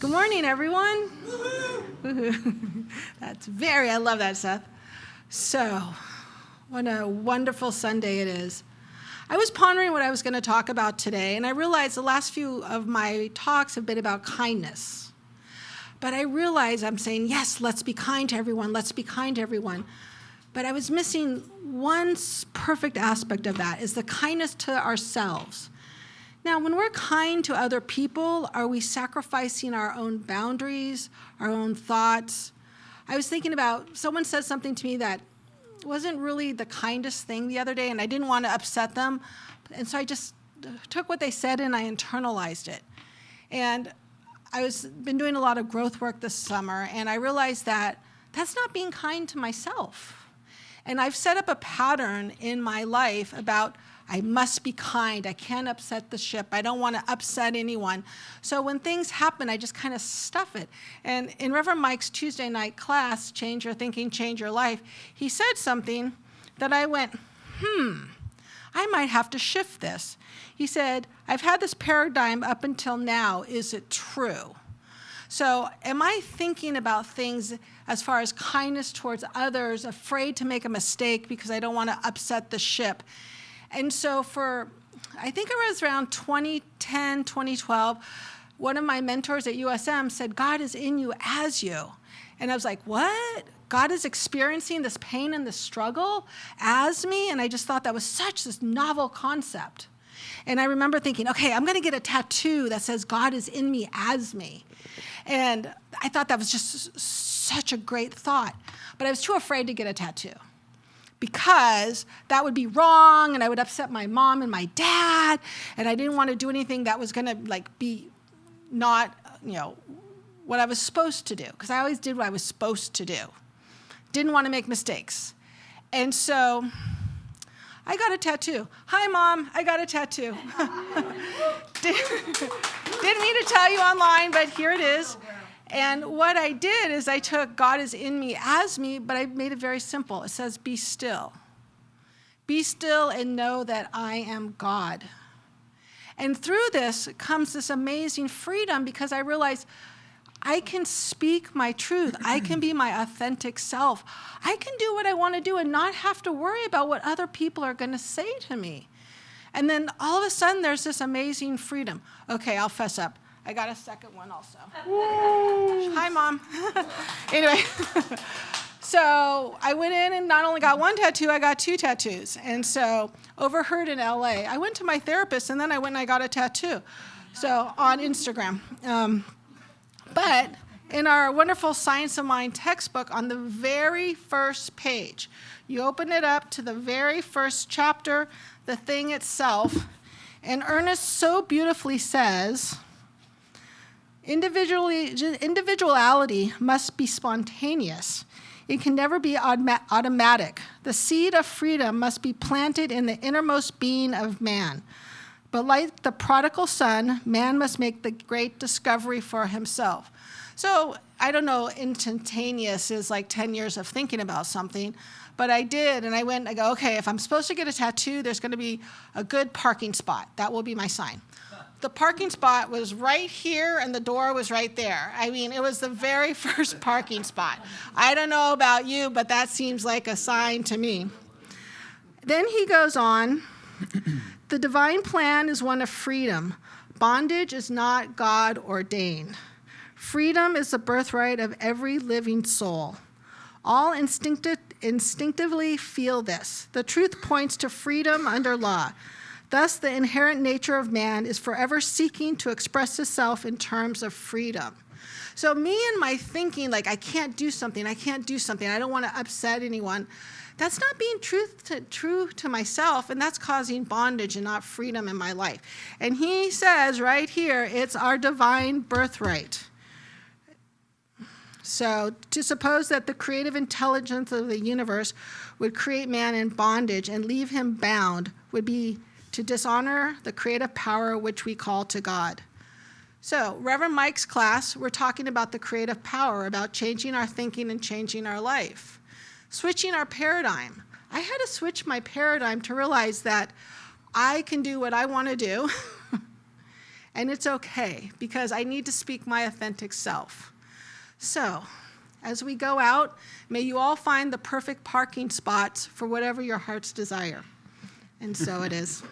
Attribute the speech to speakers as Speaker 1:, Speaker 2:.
Speaker 1: Good morning, everyone. Woohoo. I love that, Seth. So, what a wonderful Sunday it is. I was pondering what I was going to talk about today, and I realized the last few of my talks have been about kindness. But I realize I'm saying, yes, let's be kind to everyone, let's be kind to everyone. But I was missing one perfect aspect of that, is the kindness to ourselves. Now, when we're kind to other people, are we sacrificing our own boundaries, our own thoughts? I was thinking about, someone said something to me that wasn't really the kindest thing the other day, and I didn't want to upset them. And so I just took what they said and I internalized it. And been doing a lot of growth work this summer, and I realized that that's not being kind to myself. And I've set up a pattern in my life about I must be kind. I can't upset the ship. I don't want to upset anyone. So when things happen, I just kind of stuff it. And in Reverend Mike's Tuesday night class, Change Your Thinking, Change Your Life, he said something that I went, I might have to shift this. He said, I've had this paradigm up until now. Is it true? So am I thinking about things as far as kindness towards others, afraid to make a mistake because I don't want to upset the ship? And so I think it was around 2010, 2012, one of my mentors at USM said, God is in you as you. And I was like, what? God is experiencing this pain and this struggle as me? And I just thought that was such this novel concept. And I remember thinking, okay, I'm going to get a tattoo that says God is in me as me. And I thought that was just such a great thought. But I was too afraid to get a tattoo, because that would be wrong and I would upset my mom and my dad, and I didn't want to do anything that was going to be not, what I was supposed to do, because I always did what I was supposed to do. Didn't want to make mistakes. And so I got a tattoo. Hi, Mom, I got a tattoo. Didn't mean to tell you online, but here it is. And what I did is I took God is in me as me, but I made it very simple. It says, be still. Be still and know that I am God. And through this comes this amazing freedom, because I realized I can speak my truth. I can be my authentic self. I can do what I want to do and not have to worry about what other people are going to say to me. And then all of a sudden there's this amazing freedom. Okay, I'll fess up. I got a second one also. Hi, Mom. Anyway, so I went in and not only got one tattoo, I got 2 tattoos. And so overheard in LA, I went to my therapist and then I went and I got a tattoo. So on Instagram. But in our wonderful Science of Mind textbook, on the very first page, you open it up to the very first chapter, the thing itself, and Ernest so beautifully says, individuality must be spontaneous. It can never be automatic. The seed of freedom must be planted in the innermost being of man. But like the prodigal son, man must make the great discovery for himself. So I don't know, instantaneous is like 10 years of thinking about something, but I did, and I go, okay, if I'm supposed to get a tattoo, there's going to be a good parking spot. That will be my sign. The parking spot was right here, and the door was right there. I mean, it was the very first parking spot. I don't know about you, but that seems like a sign to me. Then he goes on, the divine plan is one of freedom. Bondage is not God ordained. Freedom is the birthright of every living soul. All instinctively feel this. The truth points to freedom under law. Thus, the inherent nature of man is forever seeking to express itself in terms of freedom. So me and my thinking, I can't do something, I don't want to upset anyone, that's not being true to myself, and that's causing bondage and not freedom in my life. And he says right here, it's our divine birthright. So to suppose that the creative intelligence of the universe would create man in bondage and leave him bound would be to dishonor the creative power which we call to God. So Reverend Mike's class, we're talking about the creative power, about changing our thinking and changing our life. Switching our paradigm. I had to switch my paradigm to realize that I can do what I want to do And it's okay, because I need to speak my authentic self. So, as we go out, may you all find the perfect parking spots for whatever your heart's desire. And so it is.